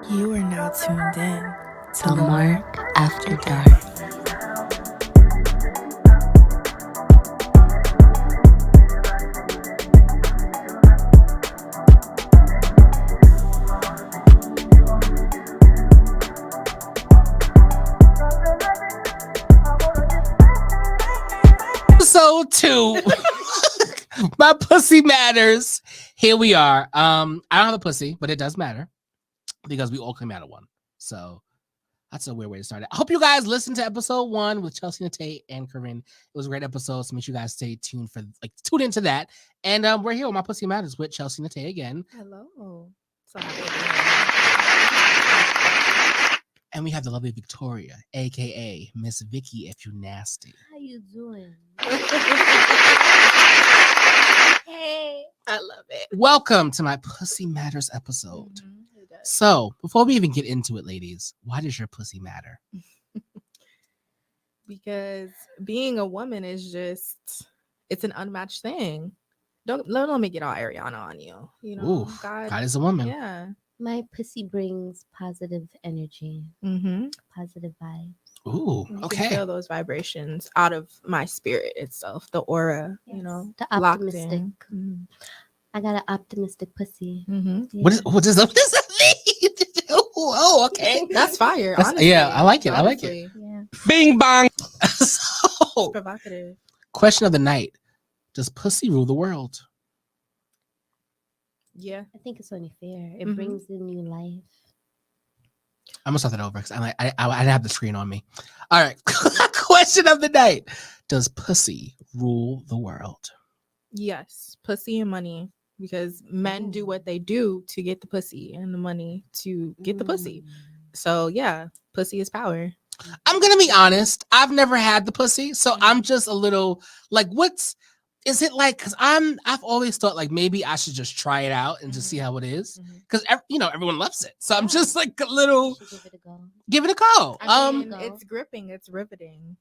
You are now tuned in to Lamark After Dark. Episode 2. My pussy matters. Here we are. I don't have a pussy, but it does matter because we all came out of one. So that's a weird way to start it. I hope you guys listened to episode 1 with Chelsea Nettai and Corinne. It was a great episode, so make sure you guys stay tuned for tune into that. And we're here with My Pussy Matters with Chelsea Nettai again. Hello. So happy to be here. And we have the lovely Victoria, aka Miss Vicki, if you nasty. How you doing? Hey, I love it. Welcome to my Pussy Matters episode. Mm-hmm. So, before we even get into it, ladies, why does your pussy matter? Because being a woman is it's an unmatched thing. Don't let me get all Ariana on you. You know, Ooh, God is a woman. Yeah. my pussy brings positive energy, Mm-hmm. positive vibes. Ooh, You okay. can feel those vibrations out of my spirit itself, the aura, Yes, you know, the locked optimistic. in. Mm-hmm. I got an optimistic pussy. Mm-hmm. Yeah. What does that mean? Oh, okay. That's fire. Honestly. Yeah, I like it. I like it. Honestly. Yeah. Bing bong. So, Provocative. question of the night: does pussy rule the world? Yeah. I think it's only fair. It Mhm. brings in new life. I'm gonna start that over because I didn't have the screen on me. All right. Question of the night: does pussy rule the world? Yes. Pussy and money. Because men do what they do to get the pussy and the money to get the pussy. So yeah, pussy is power. I'm gonna be honest. I've never had the pussy, so I'm just a little like, is it like? Because I've always thought like maybe I should just try it out and just see how it is. Because everyone loves it, so I'm just like a little. Should give it a go. Give it a go. I mean, it's gripping, it's riveting.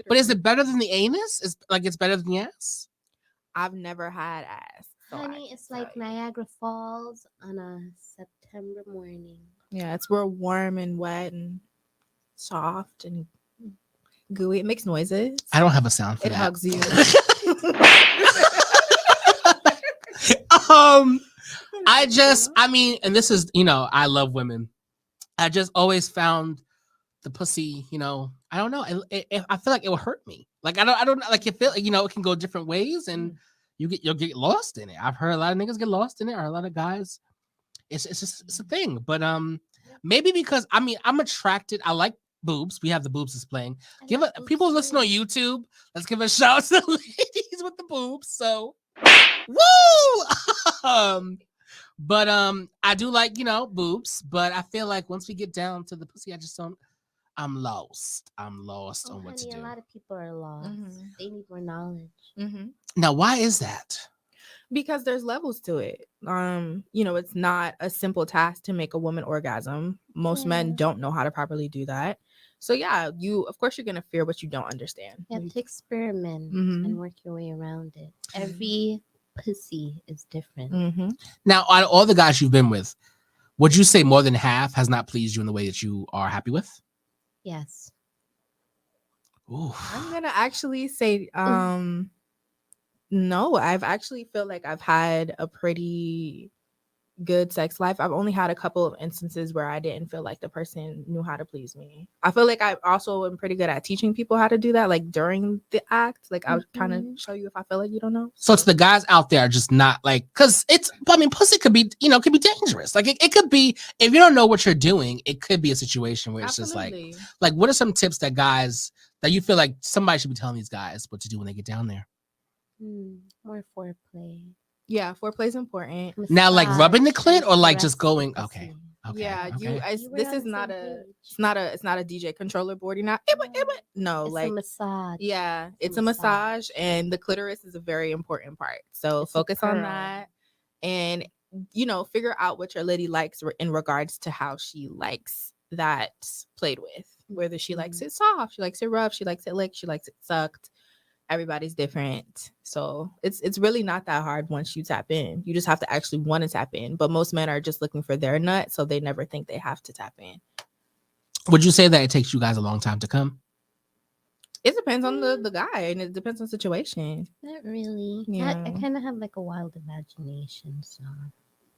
But is it better than the anus? It's better than the ass? I've never had ass. So Honey, it's like Niagara Falls on a September morning. Yeah, it's real warm and wet and soft and gooey. It makes noises. I don't have a sound for It that. hugs you. And this is, I love women. I just always found the pussy, I don't know. I feel like it will hurt me. Like, I don't like it feel, it can go different ways and you'll get lost in it. I've heard a lot of niggas get lost in it or a lot of guys. It's a thing. But maybe because I'm attracted. I like boobs. We have the boobs displaying. People listen on YouTube. Let's give a shout out to the ladies with the boobs. So woo! But I do like, boobs, but I feel like once we get down to the pussy, I'm lost. I'm lost on what to do. A lot of people are lost. They need more knowledge. Now, why is that? Because there's levels to it. It's not a simple task to make a woman orgasm. Most men don't know how to properly do that. So yeah, of course you're gonna fear what you don't understand. You have to experiment and work your way around it. Every pussy is different. Now, out of all the guys you've been with, would you say more than half has not pleased you in the way that you are happy with? Yes. Ooh. I'm gonna actually say no. I've actually felt like I've had a pretty good sex life. I've only had a couple of instances where I didn't feel like the person knew how to please me. I feel like I also am pretty good at teaching people how to do that, like during the act. Like I'll kind of show you if I feel like you don't know. So it's the guys out there just not like, because pussy could be, could be dangerous. Like it could be, if you don't know what you're doing, it could be a situation where it's just like what are some tips that guys that you feel like somebody should be telling these guys what to do when they get down there? More foreplay. Yeah, foreplay is important. Massage, now, like rubbing the clit or like just going, okay. Yeah, okay. This is not it's not a DJ controller board. You're not no, it's like a massage. Yeah, it's a massage, and the clitoris is a very important part. So focus on that, and figure out what your lady likes in regards to how she likes that played with. Whether she likes it soft, she likes it rough, she likes it licked, she likes it sucked. everybody's different. So it's really not that hard once you tap in. You just have to actually want to tap in. But most men are just looking for their nut, so they never think they have to tap in. Would you say that it takes you guys a long time to come? It depends on the guy, and it depends on the situation. Not really. Yeah. I kind of have like a wild imagination, so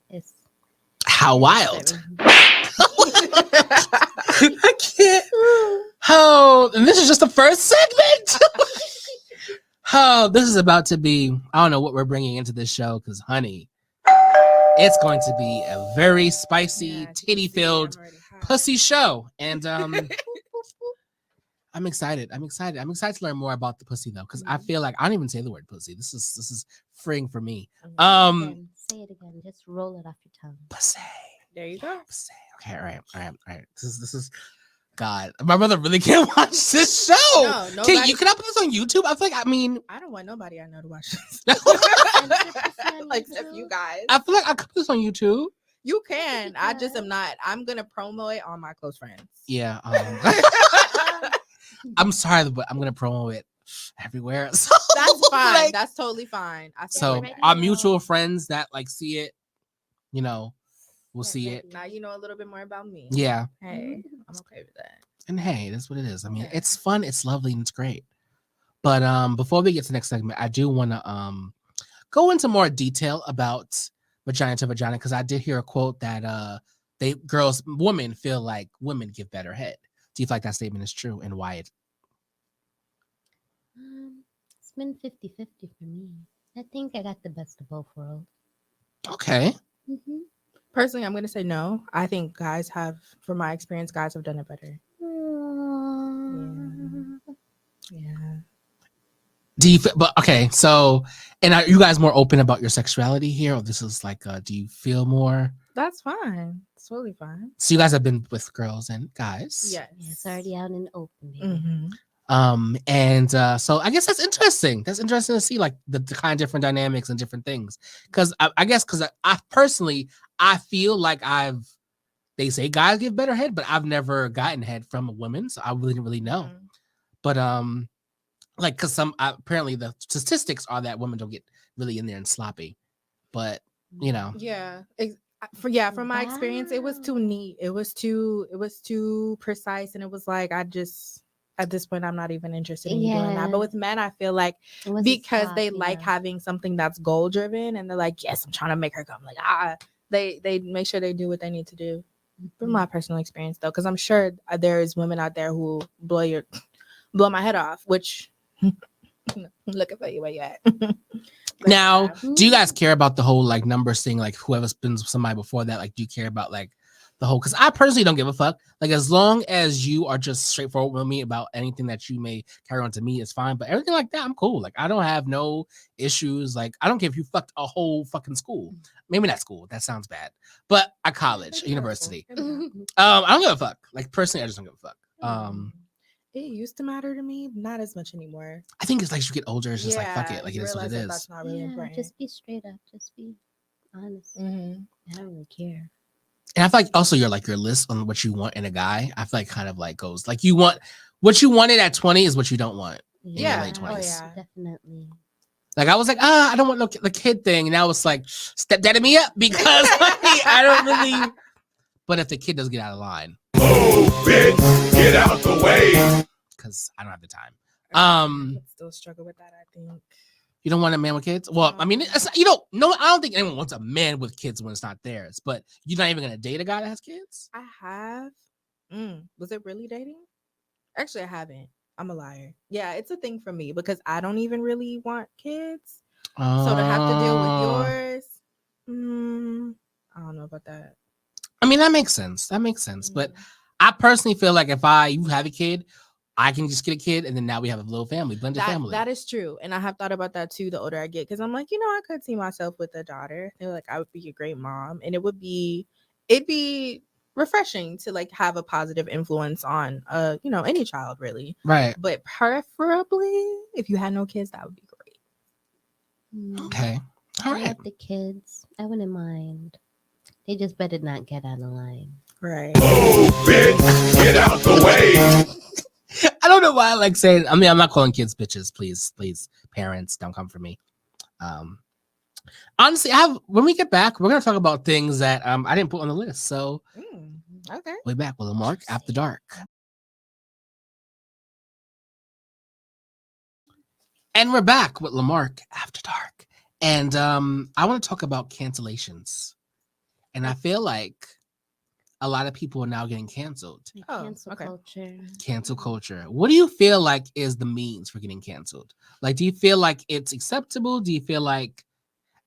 it's How wild? I can't. Oh, and this is just the first segment. Oh, this is about to be, I don't know what we're bringing into this show, because, honey, it's going to be a very spicy, titty-filled pussy show. And I'm excited. I'm excited to learn more about the pussy, though, because I feel like I don't even say the word pussy. This is freeing for me. Say it again. Just roll it off your tongue. Pussy. There you go. Pussy. Okay, all right. This is God. My brother really can't watch this show. No, nobody. Can I put this on YouTube? I feel like, I don't want nobody I know to watch this. 100% Like, except you guys. I feel like I could put this on YouTube. You can. I just am not. I'm gonna promo it on my close friends. Yeah. I'm sorry, but I'm gonna promo it everywhere. So, That's fine. like, That's totally fine. so our mutual friends that like see it, you know, we'll see it. Now you know a little bit more about me. Yeah. Hey, I'm okay with that. And hey, that's what it is. I mean, it's fun, it's lovely, and it's great. But before we get to the next segment, I do want to go into more detail about vagina to vagina, because I did hear a quote that women feel like women give better head. Do you feel like that statement is true, and why it? It's been 50-50 for me. I think I got the best of both worlds. Okay. Mm-hmm. Personally, I'm gonna say no. I think guys have, from my experience, guys have done it better. Yeah. Do you? But okay, so, and are you guys more open about your sexuality here, or this is like, do you feel more? That's fine. It's totally fine. So you guys have been with girls and guys. Yes. It's already out in the open. Mm-hmm. And so I guess that's interesting. That's interesting to see, like, the kind of different dynamics and different things. Because I guess because I personally, I feel like they say guys give better head, but I've never gotten head from a woman, so I didn't really know. Mm-hmm. But like, because apparently the statistics are that women don't get really in there and sloppy. But you know, yeah. From my experience, it was too neat. It was too precise, and it was like at this point I'm not even interested in doing that. But with men, I feel like because they like having something that's goal driven, and they're like, yes, I'm trying to make her come. Like they make sure they do what they need to do. From my personal experience, though, because I'm sure there's women out there who blow my head off. Which looking for you where you at. Now, do you guys care about the whole like numbers thing? Like, whoever's been with somebody before that, like, do you care about like the whole? Because I personally don't give a fuck. Like, as long as you are just straightforward with me about anything that you may carry on to me, it's fine. But everything like that, I'm cool. Like, I don't have no issues. Like, I don't care if you fucked a whole fucking school. Maybe not school. That sounds bad. But a college, university. I don't give a fuck. Like, personally, I just don't give a fuck. It used to matter to me, not as much anymore. I think it's like as you get older, it's just like, fuck it. Like, it is what it is. That's not really important. Just be straight up. Just be honest. Mm-hmm. I don't really care. And I feel like also your list on what you want in a guy, I feel like kind of like goes like, you want what you wanted at 20 is what you don't want in your late 20s. Oh, yeah, definitely. Like, I was like, I don't want the kid thing. And now it's like, step daddy me up, because I don't really. But if the kid does get out of line, oh, bitch, get out the way. Because I don't have the time. I still struggle with that, I think. You don't want a man with kids? Well, I mean, you don't. No, I don't think anyone wants a man with kids when it's not theirs. But you're not even gonna date a guy that has kids? I have. Was it really dating? Actually, I haven't. I'm a liar. Yeah, it's a thing for me because I don't even really want kids. So to have to deal with yours, I don't know about that. I mean, that makes sense. But I personally feel like if you have a kid, I can just get a kid, and then now we have a little family, blended family. That is true, and I have thought about that too. The older I get, because I'm like, I could see myself with a daughter. They're like, I would be a great mom, and it'd be refreshing to like have a positive influence on, any child, really. Right. But preferably, if you had no kids, that would be great. Okay. All right. I have the kids. I wouldn't mind. They just better not get out of line. Right. Oh, bitch, get out the way. I don't know why I like saying. I mean, I'm not calling kids bitches. Please, parents, don't come for me. Honestly, when we get back, we're gonna talk about things that I didn't put on the list. So, okay, way back with Lamark After Dark, and we're back with Lamark After Dark, and I want to talk about cancellations, and I feel like a lot of people are now getting canceled. Cancel culture. Cancel culture. What do you feel like is the means for getting canceled? Like, do you feel like it's acceptable? Do you feel like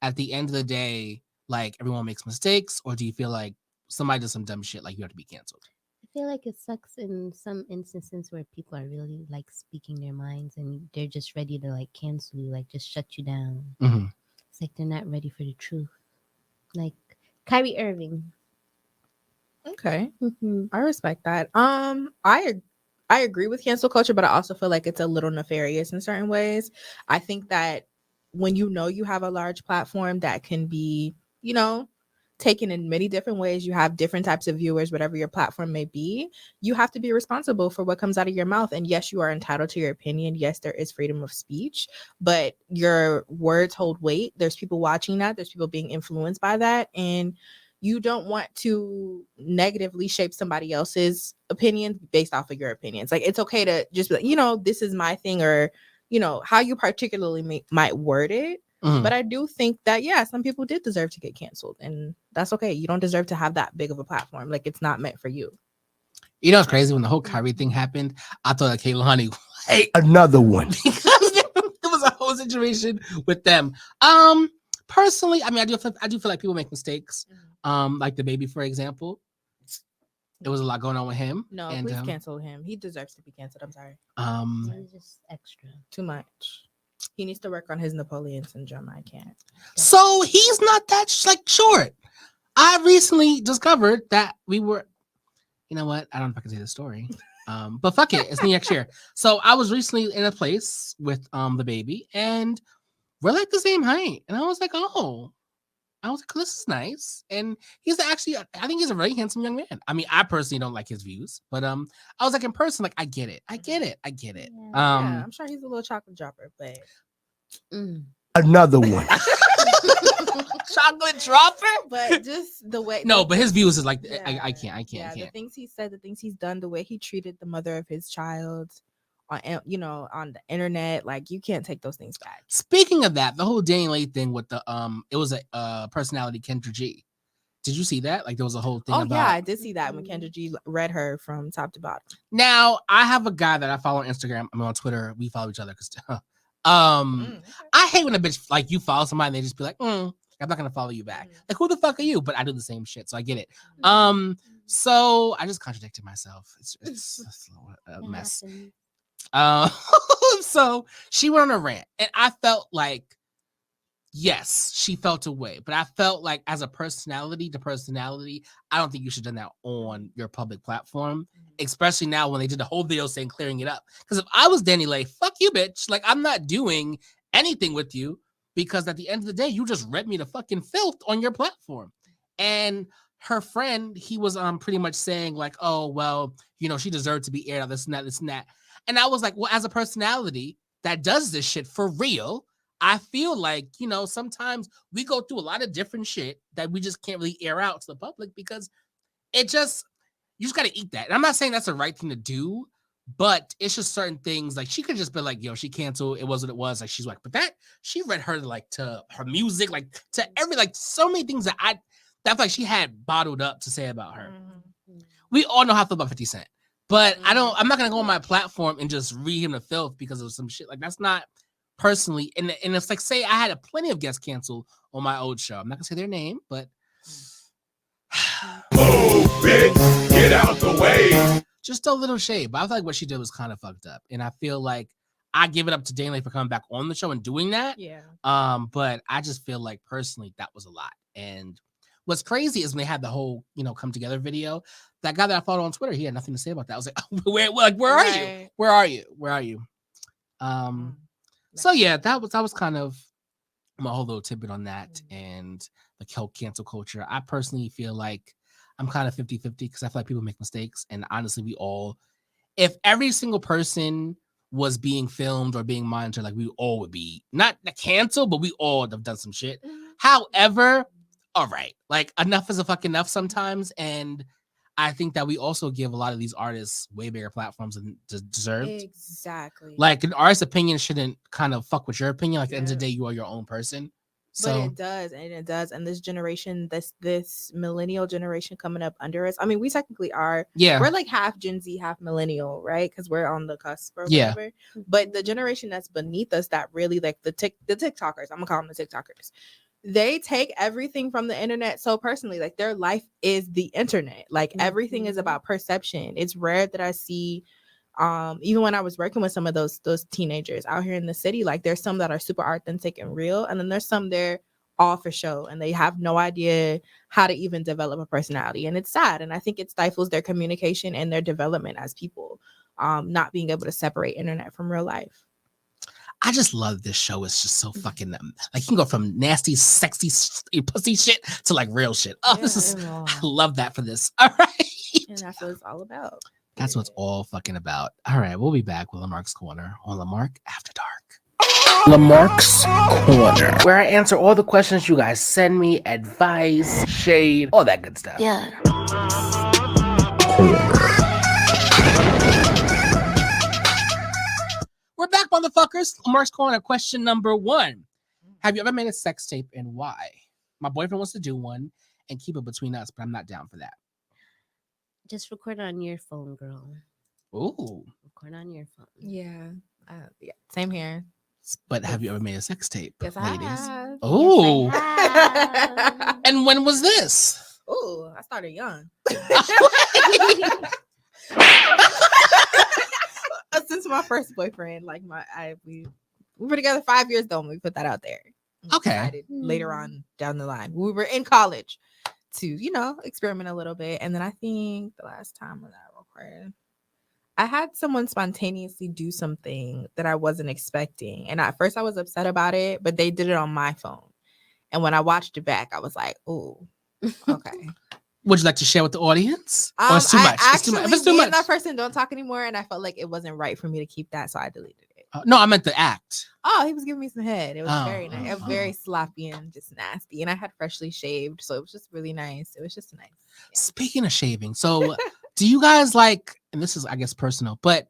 at the end of the day, like everyone makes mistakes, or do you feel like somebody does some dumb shit, like you have to be canceled? I feel like it sucks in some instances where people are really like speaking their minds and they're just ready to like cancel you, like just shut you down. Mm-hmm. It's like they're not ready for the truth. Like Kyrie Irving. Okay. Mm-hmm. I respect that. I agree with cancel culture, but I also feel like it's a little nefarious in certain ways. I think that when you know you have a large platform that can be, taken in many different ways, you have different types of viewers, whatever your platform may be, you have to be responsible for what comes out of your mouth. And yes, you are entitled to your opinion. Yes, there is freedom of speech, but your words hold weight. There's people watching that. There's people being influenced by that. And you don't want to negatively shape somebody else's opinion based off of your opinions. Like, it's okay to just be like, this is my thing, or, how you particularly might word it. Mm-hmm. But I do think that, some people did deserve to get canceled, and that's okay. You don't deserve to have that big of a platform. Like, it's not meant for you. You know what's crazy? When the whole Kyrie thing happened, I thought that Kayla Honey, Another one. because there was a whole situation with them. Personally, I mean, I do feel like people make mistakes. Like the baby, for example. There was a lot going on with him. No, and, please cancel him. He deserves to be canceled. I'm sorry. He's just extra. Too much. He needs to work on his Napoleon syndrome. I can't. So he's not that short. I recently discovered that we were. You know what? I don't know if I can say the story. But fuck it. It's next year. So I was recently in a place with the baby, and we're like the same height. And I was like, oh. This is nice. And he's actually, I think he's a very handsome young man. I mean, I personally don't like his views, but I was like, in person, like, I get it. Yeah, I'm sure he's a little chocolate dropper, but Another one. Chocolate dropper? But just the way. No, but his views is like, Yeah, I can't. Yeah, the things he said, the things he's done, the way he treated the mother of his child on the internet, like, you can't take those things back. Speaking of that, the whole Daniel Lay thing with the it was a personality, Kendra G. Did you see that? Like, there was a whole thing about. Yeah, I did see that when Kendra G read her from top to bottom. Now, I have a guy that I follow on Instagram. I mean, on Twitter, we follow each other because I hate when a bitch, like, you follow somebody and they just be like, I'm not gonna follow you back. Like, who the fuck are you? But I do the same shit, so I get it. So I just contradicted myself. It's a mess. So she went on a rant, and I felt like, yes, she felt away, but I felt like as a personality to personality, I don't think you should have done that on your public platform, especially now when they did the whole video saying clearing it up. Because if I was Danny Lay, fuck you, bitch. Like, I'm not doing anything with you because at the end of the day, you just read me to fucking filth on your platform. And her friend, he was pretty much saying like, oh, well, she deserved to be aired out, this and that, this and that. And I was like, well, as a personality that does this shit for real, I feel like, sometimes we go through a lot of different shit that we just can't really air out to the public because you just got to eat that. And I'm not saying that's the right thing to do, but it's just certain things. Like, she could just be like, yo, she canceled. It was what it was. Like, she's like, but she read her, like, to her music, like, to so many things that I feel like she had bottled up to say about her. We all know how I feel about 50 Cent. But I'm not going to go on my platform and just read him to filth because of some shit. Like, that's not personally. And it's like, say I had plenty of guests canceled on my old show. I'm not going to say their name, but. Move, bitch. Get out the way. Just a little shade. But I feel like what she did was kind of fucked up. And I feel like I give it up to Daniel for coming back on the show and doing that. Yeah. But I just feel like personally that was a lot. And what's crazy is when they had the whole, come together video, that guy that I followed on Twitter, he had nothing to say about that. I was like, where are you? Where are you? So yeah, that was kind of my whole little tidbit on that and the whole cancel culture. I personally feel like I'm kind of 50-50 because I feel like people make mistakes. And honestly, we all, if every single person was being filmed or being monitored, like we all would be not canceled, but we all would have done some shit. However, all right, like enough is a fucking enough sometimes, and I think that we also give a lot of these artists way bigger platforms than deserved. Exactly. Like an artist's opinion shouldn't kind of fuck with your opinion. Like at the end of the day, you are your own person. But it does, and this generation, this millennial generation coming up under us. I mean, we technically are. Yeah, we're like half Gen Z, half millennial, right? Because we're on the cusp or whatever. But the generation that's beneath us, that really like the TikTokers. I'm gonna call them the TikTokers. They take everything from the internet so personally. Like their life is the internet. Like everything is about perception. It's rare that I see. Even when I was working with some of those teenagers out here in the city, like there's some that are super authentic and real, and then there's some they're all for show and they have no idea how to even develop a personality, and it's sad, and I think it stifles their communication and their development as people, not being able to separate internet from real life. I just love this show. It's just so fucking like you can go from nasty, sexy, pussy shit to like real shit. Oh, this is I love that for this. All right, and that's what it's all about. That's what it's all fucking about. All right, we'll be back with Lamark's Corner on Lamark After Dark. Lamark's Corner, where I answer all the questions you guys send me, advice, shade, all that good stuff. Yeah. We're back, motherfuckers. Lamark's Corner, question number 1. Have you ever made a sex tape and why? My boyfriend wants to do one and keep it between us, but I'm not down for that. Just record on your phone, girl. Ooh. Record on your phone. Yeah. Same here. But have you ever made a sex tape, yes, ladies? I have. Oh. Yes, And when was this? Oh, I started young. Since my first boyfriend, like we were together 5 years though when we put that out there. Okay. Later on down the line, we were in college to, experiment a little bit. And then I think the last time when I recorded, I had someone spontaneously do something that I wasn't expecting. And at first I was upset about it, but they did it on my phone. And when I watched it back, I was like, oh, okay. Would you like to share with the audience? Or it's too much? Actually, it's too me much. and that person don't talk anymore. And I felt like it wasn't right for me to keep that. So I deleted it. No, I meant the act. Oh, he was giving me some head. It was very nice. It was very sloppy and just nasty. And I had freshly shaved. So it was just really nice. It was just nice. Yeah. Speaking of shaving, so do you guys like, and this is, I guess, personal, but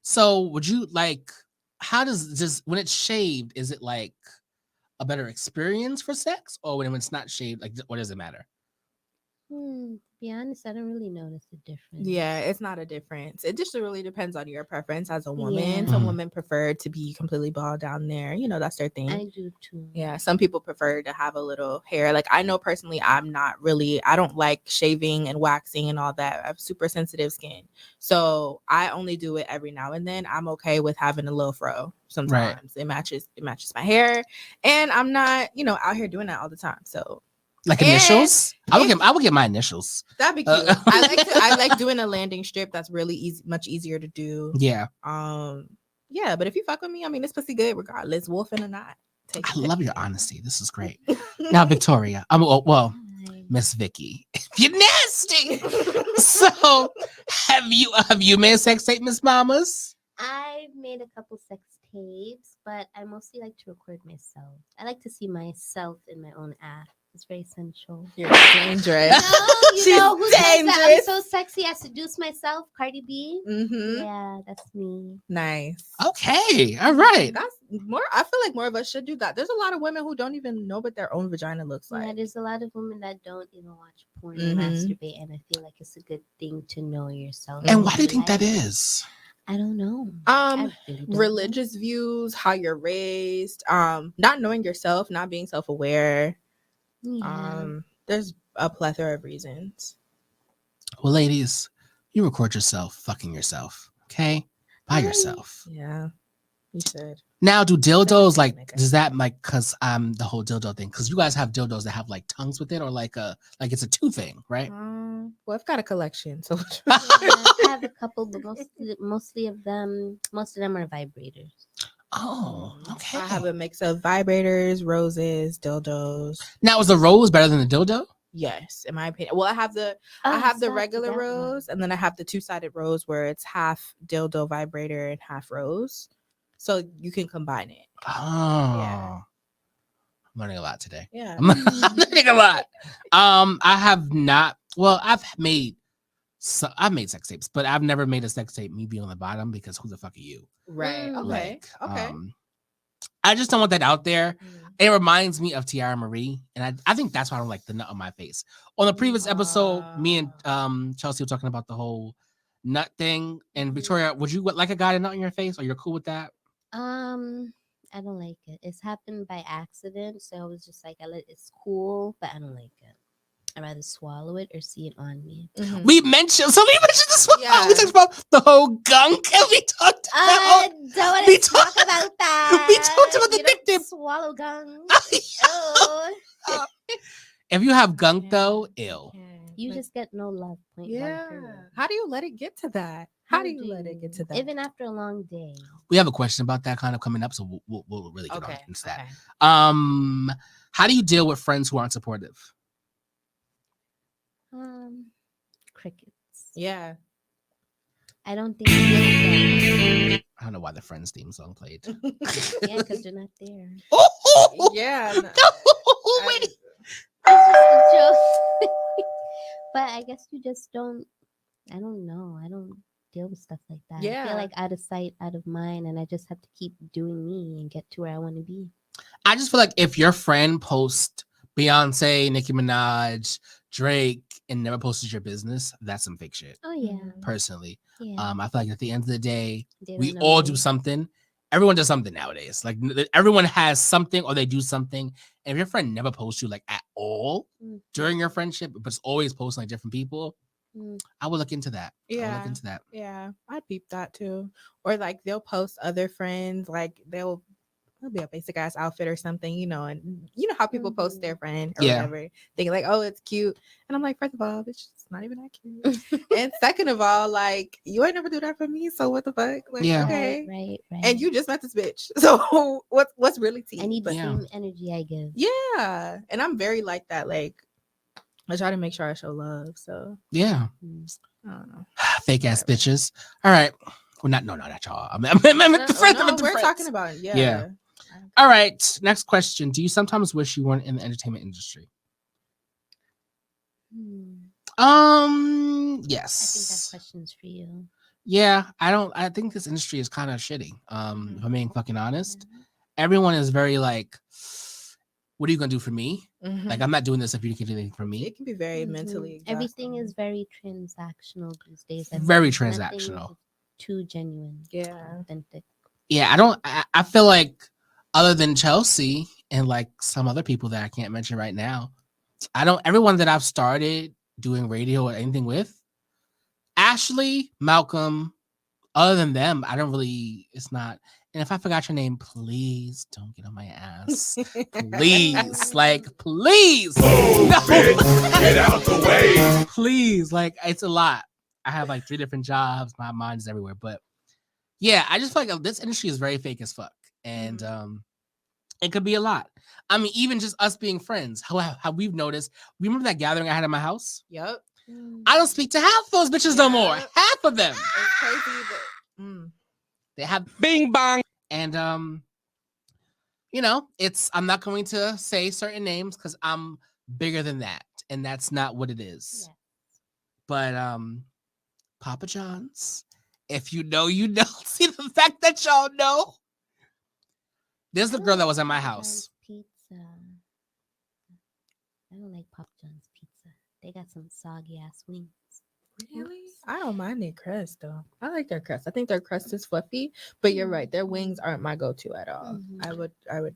so would you like, how does just, when it's shaved, is it like a better experience for sex? Or when it's not shaved, like, what does it matter? To be honest, I don't really notice a difference. Yeah, it's not a difference. It just really depends on your preference as a woman. Yeah. Some women prefer to be completely bald down there. That's their thing. I do too. Yeah, some people prefer to have a little hair. Like I know personally, I don't like shaving and waxing and all that. I have super sensitive skin. So I only do it every now and then. I'm okay with having a little fro sometimes. Right. It matches my hair. And I'm not, out here doing that all the time. So like initials? I would get my initials. That'd be cute. I like doing a landing strip. That's really easy, much easier to do. Yeah. Yeah, but if you fuck with me, I mean, this pussy good regardless, wolfing or not. I love your honesty. This is great. Now, Victoria, Miss Vicki, you're nasty. So, have you made a sex tape, Miss Mamas? I've made a couple sex tapes, but I mostly like to record myself. I like to see myself in my own act. It's very sensual. You're dangerous. No, She's who says that? dangerous. I'm so sexy. I seduce myself. Cardi B. Mm-hmm. Yeah, that's me. Nice. Okay. All right. That's more. I feel like more of us should do that. There's a lot of women who don't even know what their own vagina looks like. Yeah, there's a lot of women that don't even watch porn or masturbate, and I feel like it's a good thing to know yourself. And why do you think that is? I don't know. Religious views, how you're raised, not knowing yourself, not being self-aware. Yeah. There's a plethora of reasons. Well, ladies, you record yourself fucking yourself, okay? By yourself. Yeah, you should. Now, do dildos does that because the whole dildo thing? Because you guys have dildos that have like tongues with it, or like it's a two thing, right? Well, I've got a collection, so I have a couple, but most of them are vibrators. Oh, okay. I have a mix of vibrators, roses, dildos. Now, is the rose better than the dildo? Yes, in my opinion. Well, I have the regular rose, and then I have the 2-sided rose where it's half dildo vibrator and half rose, so you can combine it. Oh, Yeah. I'm learning a lot today. Yeah. I'm learning a lot. I have not. Well, I've made sex tapes, but I've never made a sex tape me being on the bottom because who the fuck are you? Right. Okay. Like, I just don't want that out there. Mm. It reminds me of Tiara Marie, and I think that's why I don't like the nut on my face. On the previous episode, me and Chelsea were talking about the whole nut thing. And Victoria, would you like a guy to nut on your face, or you're cool with that? I don't like it. It's happened by accident, so I was just like, it's cool, but I don't like it. I'd rather swallow it or see it on me. Mm-hmm. We mentioned this one. Yeah. We talked about the whole gunk, and we talked about. Don't want to talk about that. We talked about the nickname. Swallow gunk. If you have gunk, though, ill. You just get no love. Point yeah. blank. How do you let it get to that? How do you let it get to that? Even after a long day. We have a question about that kind of coming up, so we'll really get on into that. Okay. How do you deal with friends who aren't supportive? Crickets. Yeah. I don't think I don't know why the Friends theme song played. Yeah, because they're not there. Yeah. Wait. It's just a joke. But I guess you just don't. I don't know. I don't deal with stuff like that. Yeah. I feel like out of sight, out of mind, and I just have to keep doing me and get to where I want to be. I just feel like if your friend posts Beyonce, Nicki Minaj, Drake, and never posted your business, that's some fake shit. Oh yeah. Personally, yeah. I feel like at the end of the day, we all do something. Everyone does something nowadays. Like everyone has something or they do something. And if your friend never posts you like at all during your friendship, but it's always posting like different people, I would look into that. Yeah. Yeah. I'd peep that too. Or like they'll post other friends, like they'll be a basic ass outfit or something, you know, and you know how people post their friend or whatever, thinking like, oh, it's cute. And I'm like, first of all, it's just not even that cute. And second of all, like, you ain't never do that for me, so what the fuck? Like, okay. Right. And you just met this bitch. So what's really tea? I need the same energy I give. Yeah. And I'm very like that. Like, I try to make sure I show love. So yeah. I don't know. Fake ass bitches. All right. Well, not y'all. I mean, the friends. No, we're talking about it. Yeah. All right. Next question. Do you sometimes wish you weren't in the entertainment industry? Yes. I think that question's for you. Yeah, I think this industry is kind of shitty. If I'm being fucking honest. Everyone is very like, what are you gonna do for me? Like, I'm not doing this if you can do anything for me. It can be very mentally exhausting. Everything is very transactional these days. Very transactional. Too genuine. Yeah. Authentic. Yeah, I feel like other than Chelsea and like some other people that I can't mention right now, everyone that I've started doing radio or anything with, Ashley, Malcolm, other than them, I don't really, it's not. And if I forgot your name, please don't get on my ass. Please. Like, please. Oh, bitch, get out the way. Please. Like, it's a lot. I have like 3 different jobs. My mind is everywhere. But yeah, I just feel like this industry is very fake as fuck. And it could be a lot. I mean, even just us being friends, how we've noticed. Remember that gathering I had at my house? Yep. I don't speak to half those bitches no more. Half of them. It's crazy, but they have bing bong. And you know, I'm not going to say certain names because I'm bigger than that. And that's not what it is. Yeah. But Papa John's, if you know, you know. See the fact that y'all know. There's the girl that was at my house. Pizza. I don't like Papa John's pizza. They got some soggy ass wings. Really? I don't mind their crust though. I like their crust. I think their crust is fluffy, but you're right. Their wings aren't my go-to at all. I would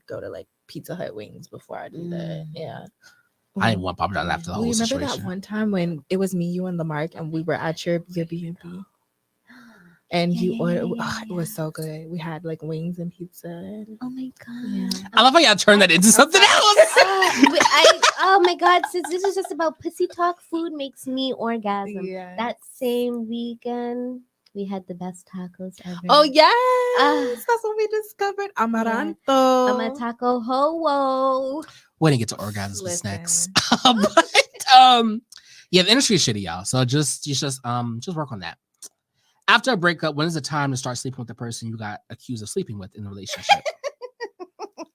go to like Pizza Hut wings before I do that. Yeah. I didn't want Papa John's after the whole situation. Remember that one time when it was me, you, and Lamark, and we were at your B&B? And you ordered, it was so good. We had like wings and pizza. Oh my god! Yeah. I love how y'all turned that into something else. Oh my god! Since this is just about pussy talk, food makes me orgasm. Yeah. That same weekend, we had the best tacos ever. Oh yes, that's what we discovered. Amaranto. I'm a taco ho. We didn't get to orgasms with snacks. Yeah, the industry is shitty, y'all. So just work on that. After a breakup, when is the time to start sleeping with the person you got accused of sleeping with in the relationship?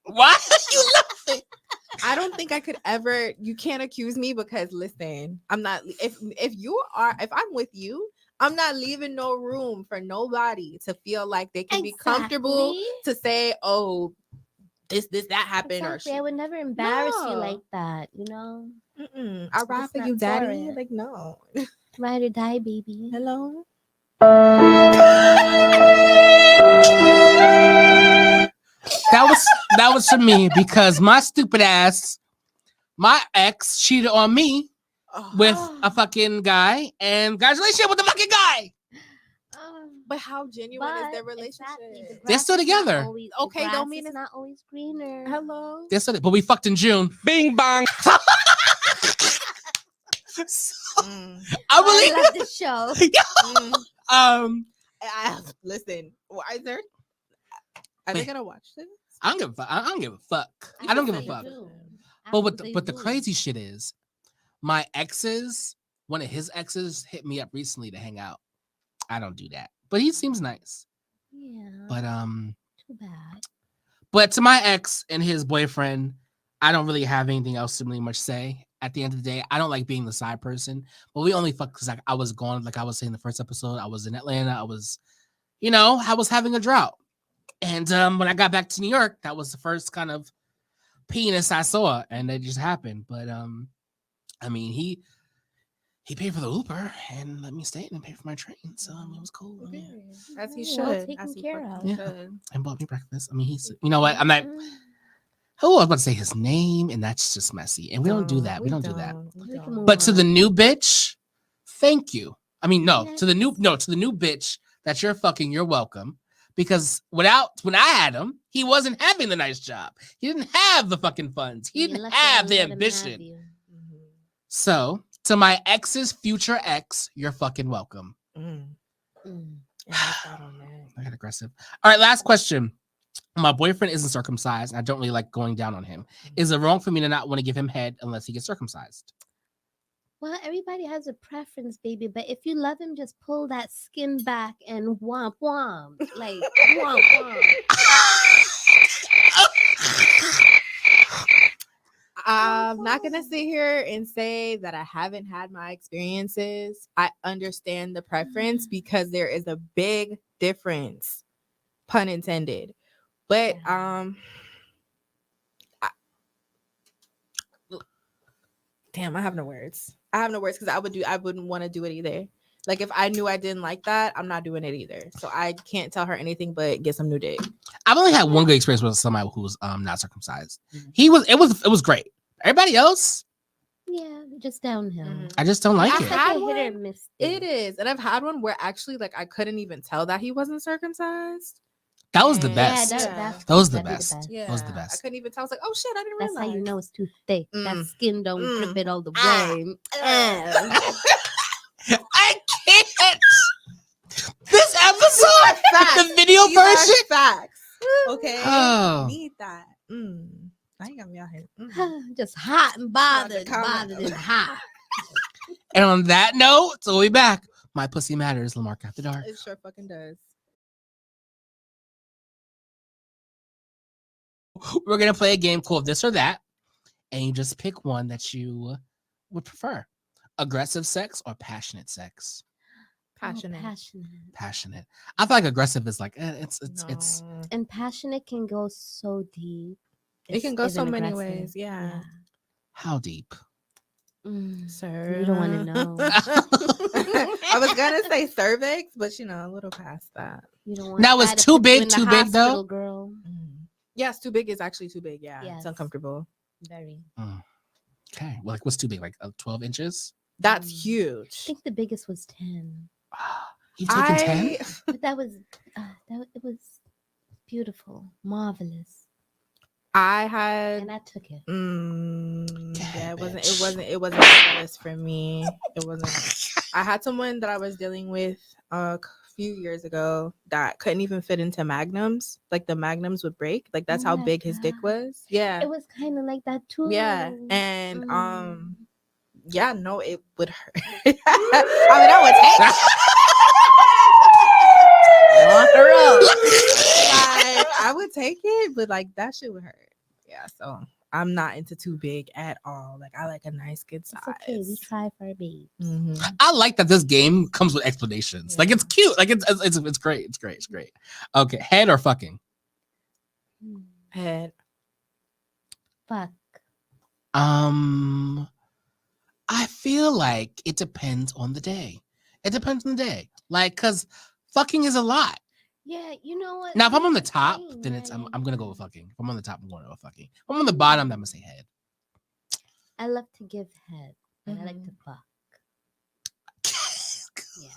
Why are you laughing? I don't think I could ever. You can't accuse me because listen, I'm not. If I'm with you, I'm not leaving no room for nobody to feel like they can be comfortable to say, "Oh, this that happened." Exactly. Or I would never embarrass you No. like that. You know. I'd ride for not you, for daddy. it. Like no. Ride or die, baby. Hello. That was for me because my stupid ass, my ex cheated on me with a fucking guy, and congratulations with the fucking guy. But how genuine is their relationship? Exactly. They're still together. Okay, don't mean it's not always greener. Hello. But we fucked in June. Bing bang. I love this show. Listen. Why is there? Are they gonna watch this? I don't give a fuck. I don't give a fuck. I don't give a fuck. But the crazy shit is, my exes, one of his exes hit me up recently to hang out. I don't do that, but he seems nice. Yeah. But too bad. But to my ex and his boyfriend, I don't really have anything else to really much say. At the end of the day, I don't like being the side person. But we only fuck because I was gone, like I was saying in the first episode. I was in Atlanta. I was having a drought. And when I got back to New York, that was the first kind of penis I saw, and it just happened. But I mean, he paid for the Uber and let me stay and pay for my train, so I mean, it was cool. I mean, As he Well should. taken As he care fucking of. Yeah. should. and bought me breakfast. I mean, he's, you know what? I'm not. Oh, I was about to say his name, and that's just messy. And we don't do that. We don't do that. We can move But to the on. new bitch, thank you. I mean, no, Yes. to the new bitch that you're fucking, you're welcome. Because when I had him, he wasn't having the nice job. He didn't have the fucking funds. He didn't have the ambition. So, to my ex's future ex, you're fucking welcome. Yeah, I got aggressive. All right, last question. My boyfriend isn't circumcised. And I don't really like going down on him. Is it wrong for me to not want to give him head unless he gets circumcised? Well, everybody has a preference, baby. But if you love him, just pull that skin back and womp womp. Like womp womp. I'm not gonna sit here and say that I haven't had my experiences. I understand the preference because there is a big difference, pun intended. But damn, I have no words. I have no words because I wouldn't want to do it either. Like if I knew I didn't like that, I'm not doing it either. So I can't tell her anything but get some new dick. I've only had one good experience with somebody who's not circumcised. It was great. Everybody else, Yeah, just downhill. I just don't like I it. It's like had a hit or one. miss. It is, and I've had one where actually like I couldn't even tell that he wasn't circumcised. That was the And- best. Yeah. That was the that'd be best. Yeah, That was the I best. couldn't even tell. I was like, oh shit, I didn't That's realize. how you know it's too thick. That skin don't grip it all the Ah. way. I can't. This episode, the video These are version. facts. Okay, Oh. need that. Now you got me out here. Just hot and bothered, comment. bothered and hot. And on that note, so we'll be back. My pussy matters. Lamark After Dark. It sure fucking does. We're gonna play a game called This or That, and you just pick one that you would prefer: aggressive sex or passionate sex. Passionate. Passionate. I feel like aggressive is like it's No. And passionate can go so deep. It can go so Isn't many aggressive. ways. Yeah. how deep. Sir. You don't want to know. I was gonna say cervix, but a little past that. You don't want. Now, is I had to too put you big in the too big, though? hospital, girl. Yes, too big is actually too big. Yeah, Yes. it's uncomfortable. Very. Okay, well, like what's too big? Like 12 inches? That's I huge. think the biggest was 10, You've taken 10? but that was it was beautiful, marvelous, I had. and I took it. Yeah, it wasn't. bitch. It wasn't marvelous for me. It wasn't. I had someone that I was dealing with a few years ago that couldn't even fit into magnums. Like the magnums would break. Like that's Oh how my big his dick God. was. Yeah. It was kind of like that too. Yeah. And Yeah, no, it would hurt. I mean, I would take it. Walk her up. Like, I would take it, but like that shit would hurt. Yeah, so I'm not into too big at all. Like I like a nice good size. It's okay. We try for our babes. I like that this game comes with explanations. Like it's cute. Like it's great. It's great. It's great. Okay, head or fucking? Head. Fuck. I feel like it depends on the day. It depends on the day. Like, cause fucking is a lot. Yeah, you know what? Now, if I'm on the top, then it's I'm gonna go with fucking. If I'm on the top, I'm going to go fucking. If I'm on the bottom, I'm gonna say head. I love to give head, but I like to fuck. Yeah,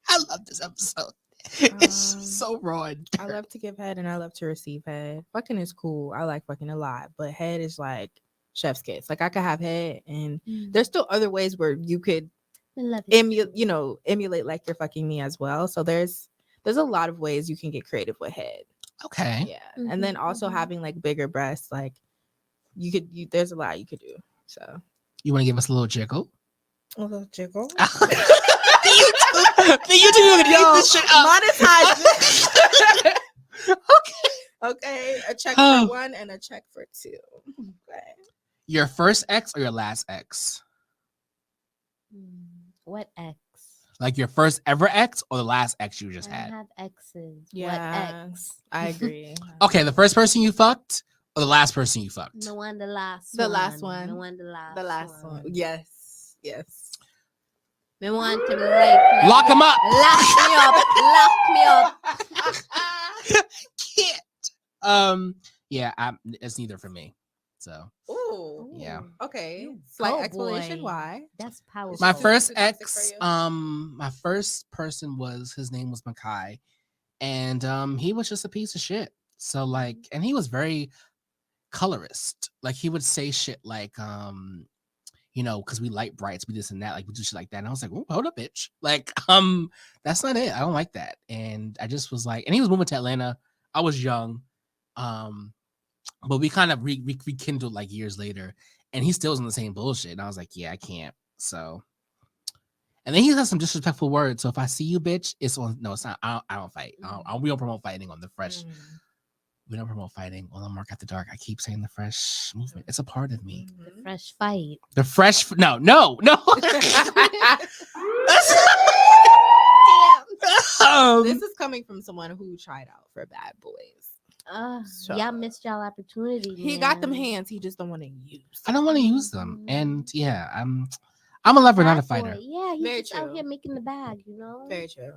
I love this episode. It's so raw. And I love to give head and I love to receive head. Fucking is cool. I like fucking a lot, but head is like chef's kiss. Like I could have head, and there's still other ways where you could emulate like you're fucking me as well. So there's a lot of ways you can get creative with head. Okay. Yeah. And then also having like bigger breasts, like there's a lot you could do. So you want to give us a little jiggle? A little jiggle. The YouTube gonna eat this shit up. Monetize. Okay. A check for 1 and a check for 2. Okay. Your first ex or your last ex? What ex? Like your first ever ex or the last ex you just had? I have exes. Yeah, What ex? I agree. Okay, the first person you fucked or the last person you fucked? The one, the last The one. last one. The one, the last The last one. Yes. The one to like Lock him up. Lock me up. Can't. Yeah, it's neither for me. So. Ooh. Yeah. Okay. Slight Oh, explanation boy. why. That's powerful. My Too first toxic ex, for you? my first person his name was Makai, and he was just a piece of shit. So like, and he was very colorist. Like he would say shit like, because we light brights, we this and that, like we do shit like that. And I was like, oh, hold up, bitch. Like, that's not it. I don't like that. And I just was like, and he was moving to Atlanta. I was young. But we kind of rekindled like years later, and he still was in the same bullshit. And I was like, yeah, I can't. So, and then he has some disrespectful words. So if I see you, bitch, it's on. No, it's not. I don't fight. We don't promote fighting on the fresh. We don't promote fighting on Lamark After Dark. I keep saying the fresh movement. It's a part of me. The fresh fight. The fresh. No. This is coming from someone who tried out for Bad Boys. Y'all missed y'all opportunity. He got them hands. He just don't want to use. I don't want to use them. And yeah, I'm a lover, not a fighter. Yeah, he's Very just out true. here making the bag, you know. Very true.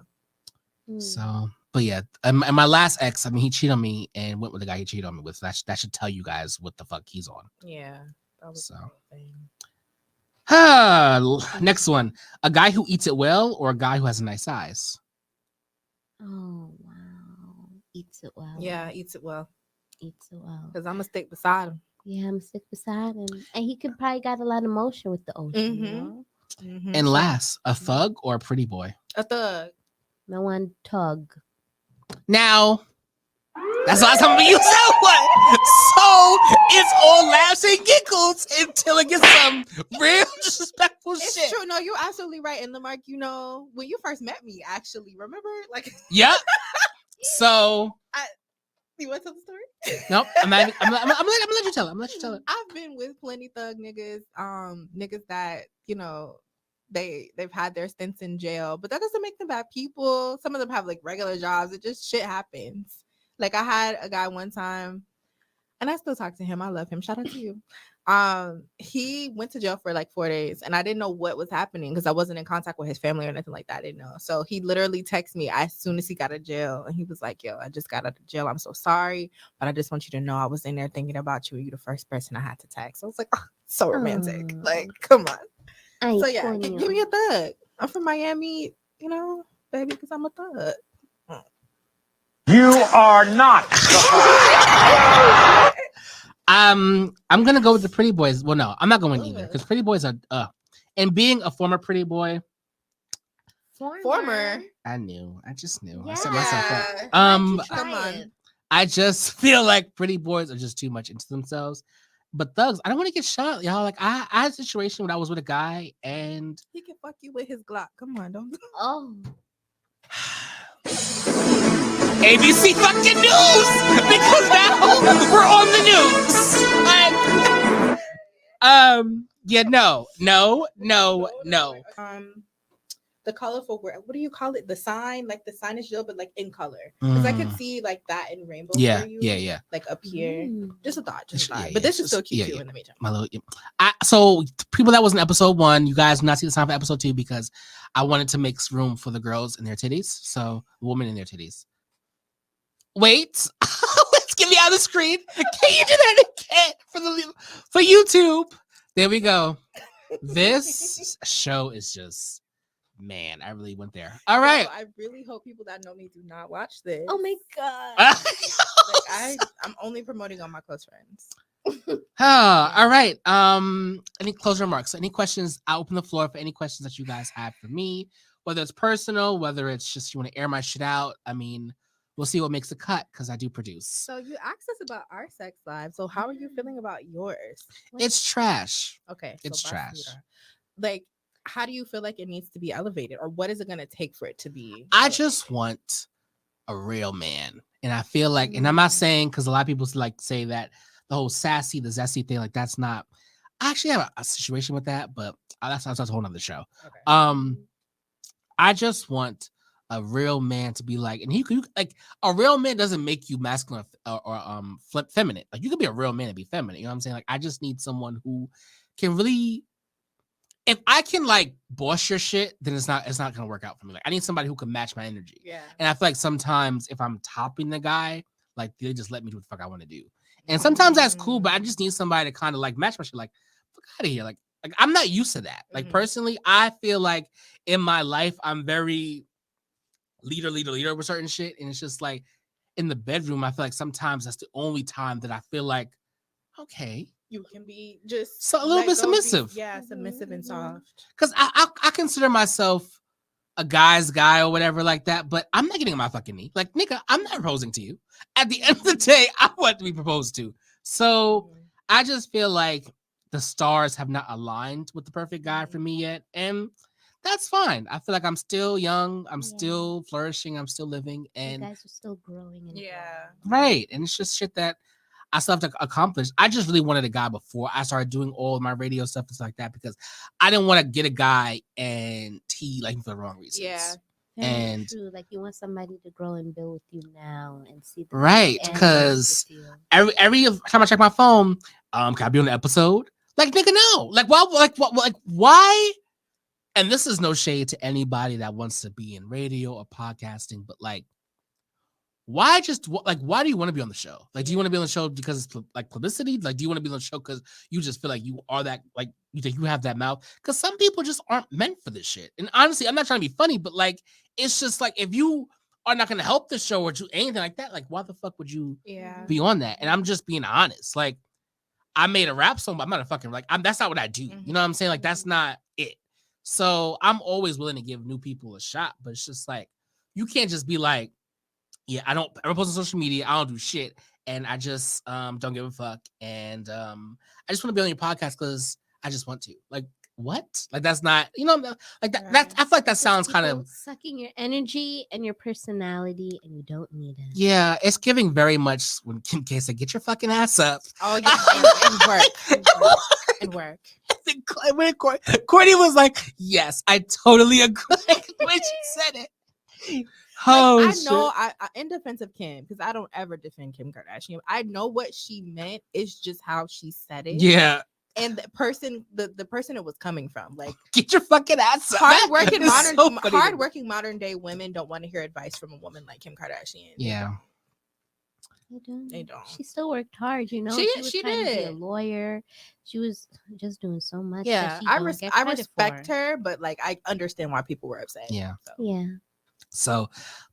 So, but yeah, and my last ex, I mean, he cheated on me and went with the guy he cheated on me with. That should tell you guys what the fuck he's on. Yeah. That was So. the whole thing. Next one, a guy who eats it well or a guy who has a nice size. Oh wow, eats it well. Yeah, eats it well. Eats it well. Because I'm gonna stick beside him. Yeah, I'm sick beside him, and he could probably got a lot of motion with the ocean. You know? And last, a thug or a pretty boy. A thug. No one tug. Now, that's the last time we use that one. So it's all laughs and giggles until it gets some real disrespectful It's shit. true. No, you're absolutely right. And Lamark, when you first met me, actually, remember? Like, Yep. So you want to tell the story? nope. I'm gonna let you tell it. I'm gonna let you tell it. I've been with plenty thug niggas, niggas that they've had their stints in jail, but that doesn't make them bad people. Some of them have like regular jobs. It just shit happens. Like I had a guy one time, and I still talk to him. I love him. Shout out to you. He went to jail for like 4 days, and I didn't know what was happening because I wasn't in contact with his family or anything like that. I didn't know. So he literally texted me as soon as he got out of jail, and he was like, "Yo, I just got out of jail. I'm so sorry, but I just want you to know I was in there thinking about you. You're the first person I had to text." I was like, "Oh, so romantic. Like, come on." So yeah, give me a thug. I'm from Miami, baby, because I'm a thug. You are not. I'm gonna go with the pretty boys. Well, no, I'm not going either because pretty boys are and being a former pretty boy. Former. I just knew. Yeah. I set myself up. Come on. I just feel like pretty boys are just too much into themselves. But thugs, I don't want to get shot, y'all. Like I had a situation when I was with a guy and He can fuck you with his Glock. Come on, don't. Oh. ABC fucking news because now we're on the news. Yeah, no. The colorful word. What do you call it? The sign, like the signage deal, but like in color. Because I could see like that in rainbow for you. Yeah. Like up here. Just a thought. Yeah, but this is still cute yeah. in the meantime. My little, so people that was in episode 1, you guys do not see the sign for episode 2 because I wanted to make room for the girls and their titties. So women in their titties. Wait, let's get me out of the screen. Can you do that again for YouTube? There we go. This show is just, man, I really went there. All right. I really hope people that know me do not watch this. Oh my god. I'm only promoting on my close friends. All right. Any closing remarks? Any questions? I'll open the floor for any questions that you guys have for me, whether it's personal, whether it's just you want to air my shit out. I mean, we'll see what makes the cut because I do produce. So you asked us about our sex lives. So how are you feeling about yours? It's trash. Okay. It's trash. Like, how do you feel like it needs to be elevated, or what is it going to take for it to be? I just want a real man. And I feel like, and I'm not saying, because a lot of people like say that the whole sassy, the zesty thing, like that's not, I actually have a situation with that, but that's a whole nother show. Okay. I just want a real man to be like, and he like a real man doesn't make you masculine or feminine. Like you could be a real man and be feminine. You know what I'm saying? Like I just need someone who can really, if I can like boss your shit, then it's not gonna work out for me. Like I need somebody who can match my energy. Yeah. And I feel like sometimes if I'm topping the guy, like they just let me do what the fuck I want to do. And sometimes that's cool, but I just need somebody to kind of like match my shit. Like fuck out of here. Like I'm not used to that. Like personally, I feel like in my life I'm very leader with certain shit, and it's just like in the bedroom I feel like sometimes that's the only time that I feel like okay, you can be just so a little bit submissive. Submissive and soft, because I consider myself a guy's guy or whatever like that, but I'm not getting on my fucking knee. Like nigga, I'm not proposing to you. At the end of the day, I want to be proposed to. So I just feel like the stars have not aligned with the perfect guy for me yet, and that's fine. I feel like I'm still young. I'm still flourishing. I'm still living. And you guys are still growing. And right. And it's just shit that I still have to accomplish. I just really wanted a guy before I started doing all of my radio stuff and stuff like that because I didn't want to get a guy and he like for the wrong reasons. Yeah. And true. Like you want somebody to grow and build with you now and see the right. Because every time I check my phone, can I be on the episode? Like nigga, no. Like why? And this is no shade to anybody that wants to be in radio or podcasting, but like, why do you want to be on the show? Like, do you want to be on the show because it's like publicity? Like, do you want to be on the show because you just feel like you are that, like, you think you have that mouth? Because some people just aren't meant for this shit. And honestly, I'm not trying to be funny, but like, it's just like, if you are not going to help the show or do anything like that, like, why the fuck would you be on that? And I'm just being honest. Like, I made a rap song, but I'm not a fucking, like, that's not what I do. You know what I'm saying? Like, that's not it. So I'm always willing to give new people a shot, but it's just like, you can't just be like, yeah, I don't post on social media. I don't do shit. And I just don't give a fuck. And I just want to be on your podcast because I just want to. Like, what? Like, that's not, you know, like that. That's, I feel like that sounds kind of sucking your energy and your personality, and you don't need it. Yeah, it's giving very much when Kim K said, get your fucking ass up. Oh, yeah, and work. When Courtney was like, yes, I totally agree when she said it. Oh, like, I know I in defense of Kim, because I don't ever defend Kim Kardashian. I know what she meant. It's just how she said it. Yeah. And the person it was coming from, like, get your fucking ass up. Hardworking modern day women don't want to hear advice from a woman like Kim Kardashian. Yeah. They don't. She still worked hard, you know. She was trying to be a lawyer. She was just doing so much. Yeah, I respect her, but like I understand why people were upset. Yeah. So. Yeah. So,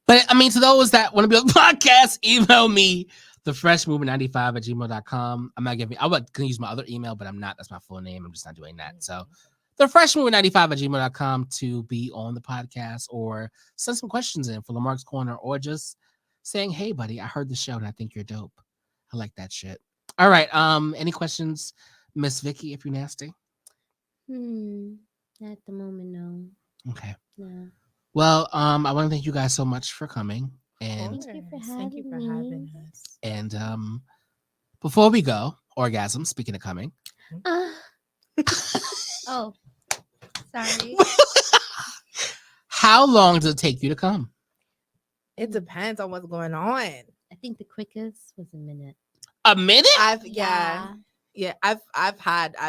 but I mean, to those that want to be on the podcast, email me thefreshmovement95@gmail.com. I'm not giving. I was gonna use my other email, but I'm not. That's my full name. I'm just not doing that. So, thefreshmovement95@gmail.com to be on the podcast or send some questions in for Lamark's Corner or just saying, hey, buddy, I heard the show and I think you're dope. I like that shit. All right. Any questions, Miss Vicki? If you're nasty. At the moment, no. Okay. No. Well, I want to thank you guys so much for coming, and Thank you for Thank you for having having me. us. and before we go, orgasm. Speaking of coming, Oh, sorry. how long does it take you to come? It depends on what's going on. I think the quickest was a minute. A minute? I've And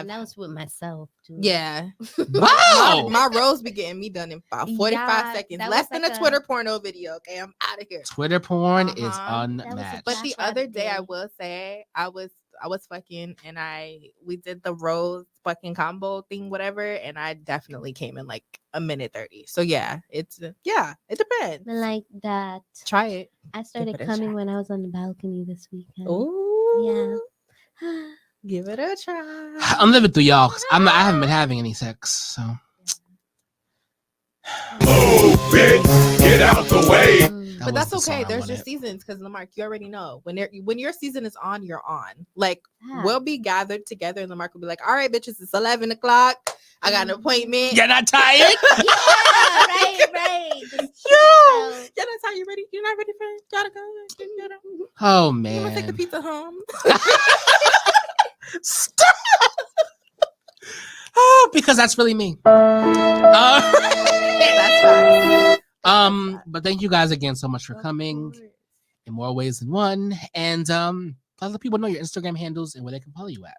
that was with myself too. yeah. Wow. My rolls be getting me done in about 45 Yeah, seconds. that Less was than like a Twitter porno video. Okay, I'm out of here. Twitter porn is Uh-huh. unmatched. But the Flash other rabbit day, I day. will say, I was fucking, and we did the rose fucking combo thing, whatever, and I definitely came in like a minute 30. So yeah, it depends. But like that. Try it. I started it a coming try. when I was on the balcony this weekend. Oh Yeah. give it a try. I'm living through y'all. 'Cause I haven't been having any sex, so. Oh, bitch, get out the way. That But was that's the song okay. I There's just wanted. seasons, because Lamark, you already know when your season is on, you're on. Like Yeah. we'll be gathered together, and Lamark will be like, "All right, bitches, it's 11 o'clock. I got an appointment. You're not tired? Yeah, right. Just Yo, yourself. yeah, that's how you ready. You're not ready for it. Gotta go. Oh You wanna take the man. pizza home? Stop. Oh, because that's really me. That's right. But thank you guys again so much for coming in more ways than one. And let people know your Instagram handles and where they can follow you at.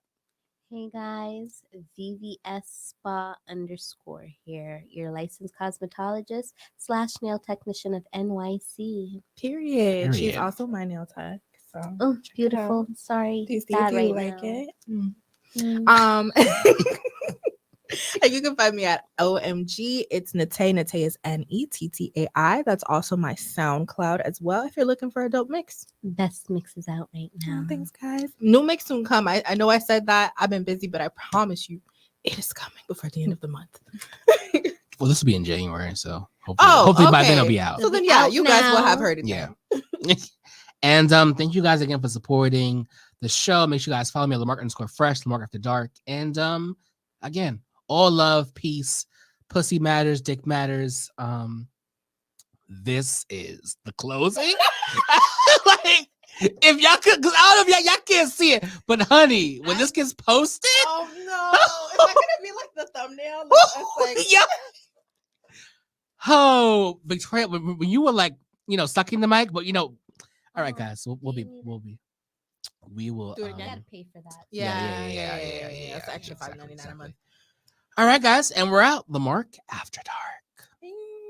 Hey guys, VVS Spa _ here, your licensed cosmetologist / nail technician of NYC. Period. She's Period. also my nail tech. So Oh, check it beautiful. out. Sorry, Do you see bad if you right like now. it? Mm. And you can find me at OMG. It's Nettai. Nettai is NETTAI. That's also my SoundCloud as well, if you're looking for a dope mix. Best mixes out right now. Oh, thanks, guys. New mix soon come. I know I said that. I've been busy, but I promise you, it is coming before the end of the month. Well, this will be in January, so hopefully by then it'll be out. So then, yeah, Out you guys will now. have heard it. Yeah. Then. And thank you guys again for supporting the show. Make sure you guys follow me at Lamark_Fresh, Lamark After Dark. And again, all love, peace, pussy matters, dick matters. This is the closing. Like, if y'all could, because I don't know if y'all can't see it, but honey, when this gets posted, Oh no, is that gonna be like the thumbnail? Like, yeah. Oh, Victoria, when you were like, sucking the mic, but all right, guys, we will. Do it again. You gotta pay for that. Yeah. Yeah, It's extra exactly, $5.99 a month. All right, guys, and we're out. Lamark After Dark.